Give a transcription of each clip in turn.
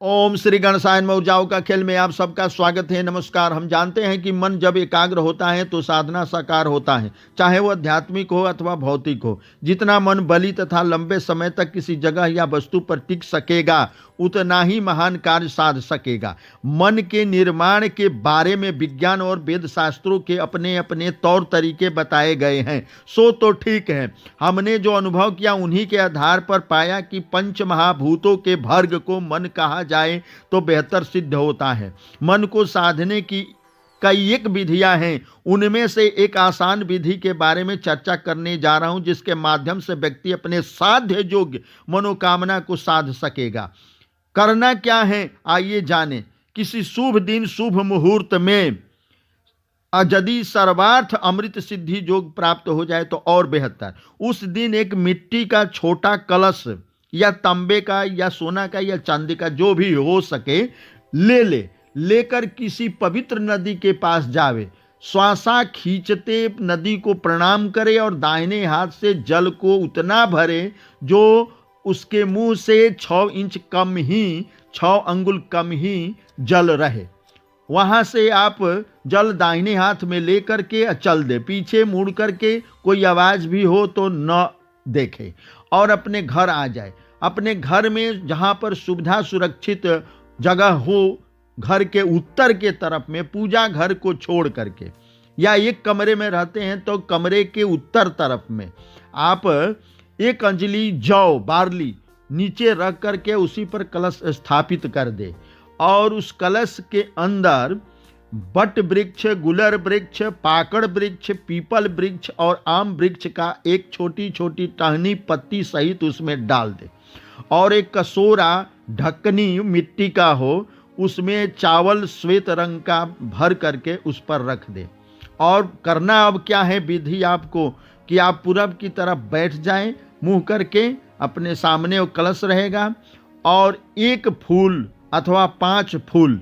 ओम श्री गणेशाय नमः। ऊर्जाओं का खेल में आप सबका स्वागत है। नमस्कार। हम जानते हैं कि मन जब एकाग्र होता है तो साधना साकार होता है, चाहे वो आध्यात्मिक हो अथवा भौतिक हो। जितना मन बली तथा लंबे समय तक किसी जगह या वस्तु पर टिक सकेगा, उतना ही महान कार्य साध सकेगा। मन के निर्माण के बारे में विज्ञान और वेद शास्त्रों के अपने अपने तौर तरीके बताए गए हैं। सो तो ठीक है, हमने जो अनुभव किया उन्हीं के आधार पर पाया कि पंच महाभूतों के भर्ग को मन कहा जाए तो बेहतर सिद्ध होता है। मन को साधने की कई एक विधियां हैं, उनमें से एक आसान विधि के बारे में चर्चा करने जा रहा हूं, जिसके माध्यम से व्यक्ति अपने साध्य योग्य मनोकामना को साध सकेगा। करना क्या है, आइए जानें। किसी शुभ दिन शुभ मुहूर्त में यदि सर्वार्थ अमृत सिद्धि योग प्राप्त हो जाए तो और बेहतर। उस दिन एक मिट्टी का छोटा कलश या तांबे का या सोना का या चांदी का, जो भी हो सके, लेकर किसी पवित्र नदी के पास जावे। श्वासा खींचते नदी को प्रणाम करे और दाहिने हाथ से जल को उतना भरे जो उसके मुंह से 6 अंगुल कम ही जल रहे। वहां से आप जल दाहिने हाथ में लेकर के चल दे। पीछे मुड़ करके कोई आवाज भी हो तो न देखे और अपने घर आ जाए। अपने घर में जहां पर सुविधा सुरक्षित जगह हो, घर के उत्तर के तरफ में पूजा घर को छोड़ करके, या एक कमरे में रहते हैं तो कमरे के उत्तर तरफ में आप 1 अंजलि जौ बार्ली नीचे रख करके उसी पर कलश स्थापित कर दे और उस कलश के अंदर बट वृक्ष, गुलर वृक्ष, पाकड़ वृक्ष, पीपल वृक्ष और आम वृक्ष का एक छोटी छोटी टहनी पत्ती सहित उसमें डाल दे और एक कटोरा ढक्कनी मिट्टी का हो, उसमें चावल श्वेत रंग का भर करके उस पर रख दे। और करना अब क्या है विधि आपको, कि आप पूरब की तरफ बैठ जाएं, मुंह करके, अपने सामने वो कलश रहेगा और 1 फूल अथवा 5 फूल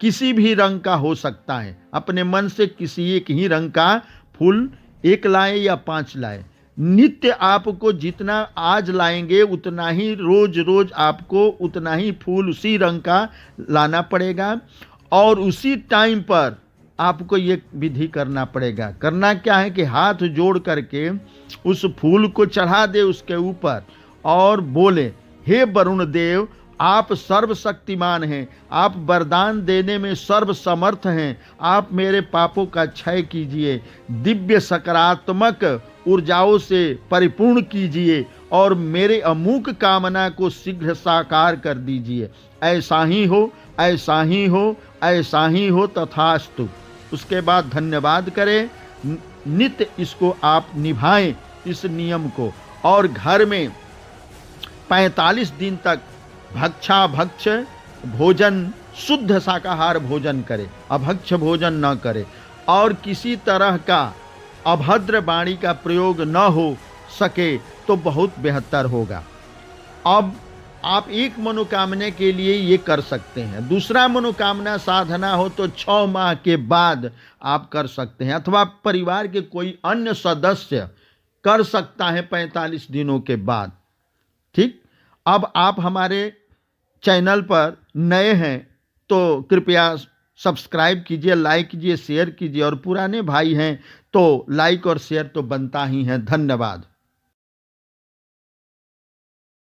किसी भी रंग का हो सकता है, अपने मन से किसी एक ही रंग का फूल 1 लाए या 5 लाए। नित्य आपको जितना आज लाएंगे उतना ही रोज रोज आपको उतना ही फूल उसी रंग का लाना पड़ेगा और उसी टाइम पर आपको ये विधि करना पड़ेगा। करना क्या है कि हाथ जोड़ करके उस फूल को चढ़ा दे उसके ऊपर और बोले, हे वरुण देव, आप सर्वशक्तिमान हैं, आप वरदान देने में सर्व समर्थ हैं, आप मेरे पापों का क्षय कीजिए, दिव्य सकारात्मक ऊर्जाओं से परिपूर्ण कीजिए और मेरे अमूक कामना को शीघ्र साकार कर दीजिए। ऐसा ही हो, ऐसा ही हो, ऐसा ही हो, तथास्तु। उसके बाद धन्यवाद करें। नित्य इसको आप निभाएं इस नियम को और घर में 45 दिन तक भक्षाभक्ष भोजन, शुद्ध शाकाहार भोजन करे, अभक्ष भोजन न करे और किसी तरह का अभद्र वाणी का प्रयोग न हो सके तो बहुत बेहतर होगा। अब आप एक मनोकामना के लिए ये कर सकते हैं। दूसरा मनोकामना साधना हो तो 6 माह के बाद आप कर सकते हैं, अथवा परिवार के कोई अन्य सदस्य कर सकता है 45 दिनों के बाद। ठीक। अब आप हमारे चैनल पर नए हैं तो कृपया सब्सक्राइब कीजिए, लाइक कीजिए, शेयर कीजिए और पुराने भाई हैं तो लाइक और शेयर तो बनता ही है। धन्यवाद।